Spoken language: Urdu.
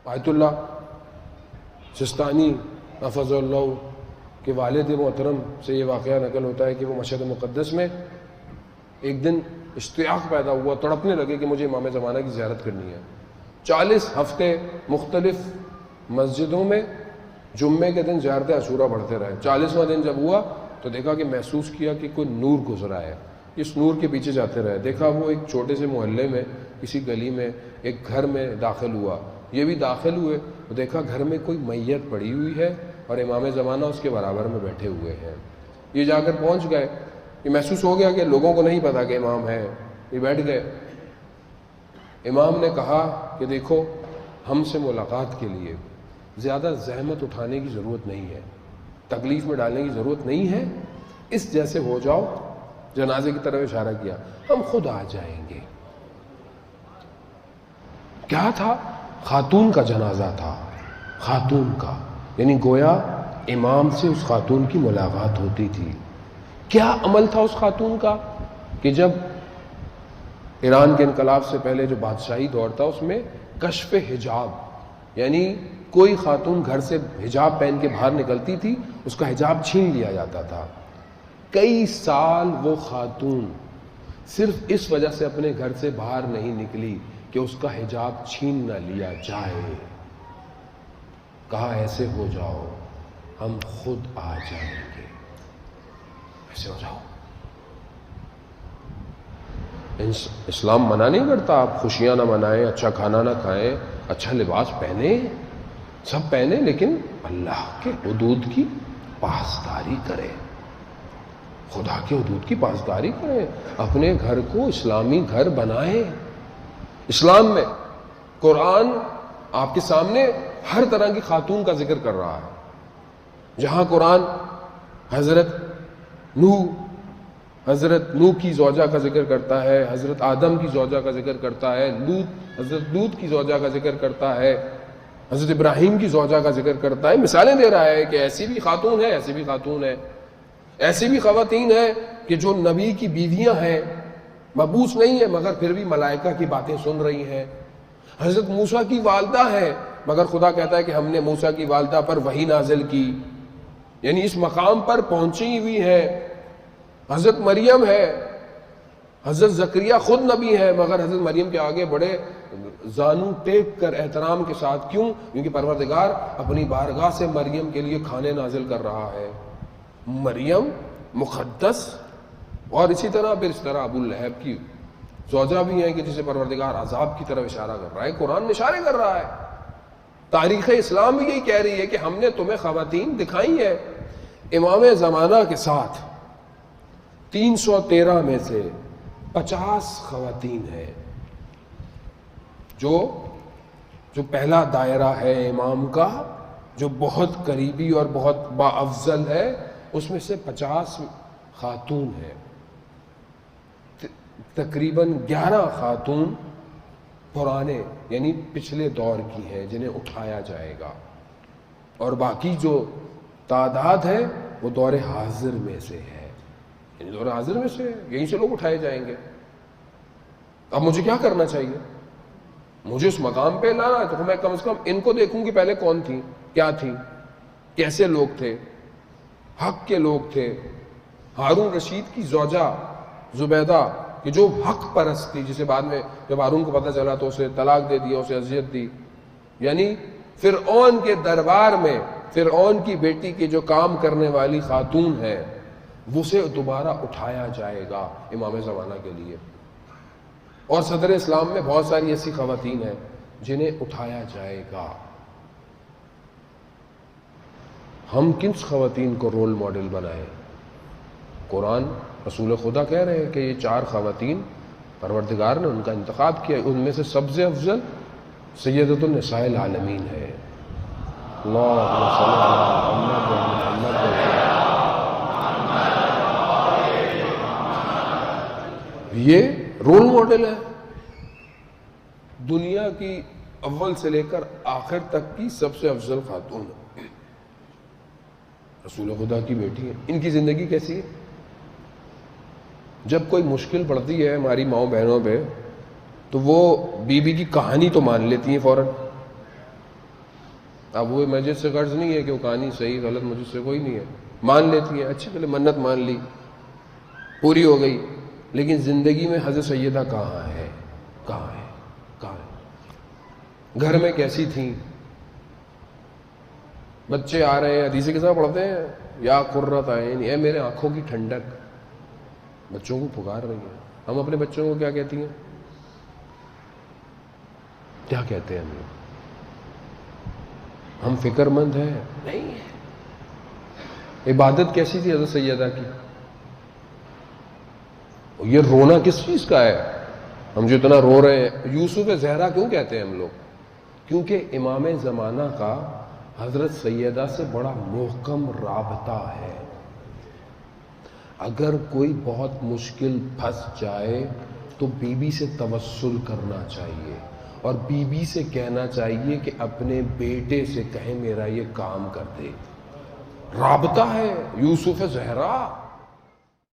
آیت اللہ سستانی حفظ اللہ کے والد محترم سے یہ واقعہ نقل ہوتا ہے کہ وہ مشہد مقدس میں ایک دن اشتیاق پیدا ہوا، تڑپنے لگے کہ مجھے امام زمانہ کی زیارت کرنی ہے۔ 40 ہفتے مختلف مسجدوں میں جمعے کے دن زیارت عاشورہ پڑھتے رہے۔ 40واں دن جب ہوا تو دیکھا کہ محسوس کیا کہ کوئی نور گزرا ہے، اس نور کے پیچھے جاتے رہے۔ دیکھا وہ ایک چھوٹے سے محلے میں کسی گلی میں ایک گھر میں داخل ہوا، یہ بھی داخل ہوئے تو دیکھا گھر میں کوئی میت پڑی ہوئی ہے اور امام زمانہ اس کے برابر میں بیٹھے ہوئے ہیں۔ یہ جا کر پہنچ گئے، یہ محسوس ہو گیا کہ لوگوں کو نہیں پتا کہ امام ہے، یہ بیٹھ گئے۔ امام نے کہا کہ دیکھو ہم سے ملاقات کے لیے زیادہ زحمت اٹھانے کی ضرورت نہیں ہے، تکلیف میں ڈالنے کی ضرورت نہیں ہے، اس جیسے ہو جاؤ، جنازے کی طرف اشارہ کیا، ہم خود آ جائیں گے۔ کیا تھا؟ خاتون کا جنازہ تھا، خاتون کا، یعنی گویا امام سے اس خاتون کی ملاقات ہوتی تھی۔ کیا عمل تھا اس خاتون کا کہ جب ایران کے انقلاب سے پہلے جو بادشاہی دور تھا اس میں کشف حجاب، یعنی کوئی خاتون گھر سے حجاب پہن کے باہر نکلتی تھی اس کا حجاب چھین لیا جاتا تھا۔ کئی سال وہ خاتون صرف اس وجہ سے اپنے گھر سے باہر نہیں نکلی کہ اس کا حجاب چھین نہ لیا جائے۔ کہا ایسے ہو جاؤ، ہم خود آ جائیں گے، ایسے ہو جاؤ۔ اسلام منع نہیں کرتا آپ خوشیاں نہ منائیں، اچھا کھانا نہ کھائیں، اچھا لباس پہنیں، سب پہنیں، لیکن اللہ کے حدود کی پاسداری کریں، خدا کے حدود کی پاسداری کریں، اپنے گھر کو اسلامی گھر بنائیں۔ اسلام میں قرآن آپ کے سامنے ہر طرح کی خاتون کا ذکر کر رہا ہے۔ جہاں قرآن حضرت نوح کی زوجہ کا ذکر کرتا ہے، حضرت آدم کی زوجہ کا ذکر کرتا ہے، حضرت لوط کی زوجہ کا ذکر کرتا ہے، حضرت ابراہیم کی زوجہ کا ذکر کرتا ہے، مثالیں دے رہا ہے کہ ایسی بھی خاتون ہے، ایسی بھی خاتون ہے، ایسی بھی خواتین ہیں کہ جو نبی کی بیویاں ہیں، مبعوث نہیں ہے مگر پھر بھی ملائکہ کی باتیں سن رہی ہیں۔ حضرت موسیٰ کی والدہ ہے مگر خدا کہتا ہے کہ ہم نے موسیٰ کی والدہ پر وحی نازل کی، یعنی اس مقام پر پہنچی ہوئی ہے۔ حضرت مریم ہے، حضرت زکریا خود نبی ہے مگر حضرت مریم کے آگے بڑے زانو ٹیک کر احترام کے ساتھ، کیوں؟ کیونکہ پروردگار اپنی بارگاہ سے مریم کے لیے کھانے نازل کر رہا ہے۔ مریم مقدس، اور اسی طرح پھر اس طرح ابو لہب کی زوجہ بھی ہیں کہ جسے پروردگار عذاب کی طرف اشارہ کر رہا ہے، قرآن اشارے کر رہا ہے۔ تاریخ اسلام بھی یہی کہہ رہی ہے کہ ہم نے تمہیں خواتین دکھائی ہیں۔ امام زمانہ کے ساتھ 313 میں سے 50 خواتین ہیں۔ جو پہلا دائرہ ہے امام کا، جو بہت قریبی اور بہت باافضل ہے، اس میں سے 50 خاتون ہیں۔ تقریباً 11 خاتون پرانے یعنی پچھلے دور کی ہیں جنہیں اٹھایا جائے گا، اور باقی جو تعداد ہے وہ دور حاضر میں سے ہے، یعنی دور حاضر میں سے یہیں سے لوگ اٹھائے جائیں گے۔ اب مجھے کیا کرنا چاہیے؟ مجھے اس مقام پہ لانا ہے تو میں کم از کم ان کو دیکھوں کہ پہلے کون تھیں، کیا تھیں، کیسے لوگ تھے، حق کے لوگ تھے۔ ہارون رشید کی زوجہ زبیدہ کہ جو حق پرست تھی، جسے بعد میں جب ہارون کو پتہ چلا تو اسے طلاق دے دیا، اسے اذیت دی، یعنی فرعون کے دربار میں فرعون کی بیٹی کے جو کام کرنے والی خاتون ہے، اسے دوبارہ اٹھایا جائے گا امام زمانہ کے لیے۔ اور صدر اسلام میں بہت ساری ایسی خواتین ہیں جنہیں اٹھایا جائے گا۔ ہم کن خواتین کو رول ماڈل بنائیں؟ قرآن رسول خدا کہہ رہے ہیں کہ یہ 4 خواتین پروردگار نے ان کا انتخاب کیا، ان میں سے سب سے افضل سیدۃ النساء العالمین ہے۔ اللہم صلی علی محمد یہ رول ماڈل ہے دنیا کی اول سے لے کر آخر تک کی سب سے افضل خاتون ہے، رسول خدا کی بیٹی ہے۔ ان کی زندگی کیسی ہے؟ جب کوئی مشکل پڑتی ہے ہماری ماؤں بہنوں پہ تو وہ بی بی کی کہانی تو مان لیتی ہیں فوراً، اب وہ مسجد سے قرض نہیں ہے کہ وہ کہانی صحیح غلط مسجد سے کوئی نہیں ہے، مان لیتی ہیں، اچھے پہلے منت مان لی، پوری ہو گئی، لیکن زندگی میں حضرت سیدہ کہاں ہے؟ کہاں ہے؟ کہاں ہے؟ گھر میں کیسی تھیں؟ بچے آ رہے ہیں، حدیث کے ساتھ پڑھتے ہیں یا قرۃ عین، اے میرے آنکھوں کی ٹھنڈک، بچوں کو پکار رہی ہیں۔ ہم اپنے بچوں کو کیا کہتی ہیں؟ کیا کہتے ہیں ہم لوگ؟ ہم فکر مند ہیں؟ نہیں ہے۔ عبادت کیسی تھی حضرت سیدہ کی؟ یہ رونا کس چیز کا ہے؟ ہم جو اتنا رو رہے ہیں، یوسف زہرا کیوں کہتے ہیں ہم لوگ؟ کیونکہ امام زمانہ کا حضرت سیدہ سے بڑا محکم رابطہ ہے۔ اگر کوئی بہت مشکل پھنس جائے تو بی بی سے توسل کرنا چاہیے، اور بی بی سے کہنا چاہیے کہ اپنے بیٹے سے کہیں میرا یہ کام کر دے۔ رابطہ ہے یوسف زہرا۔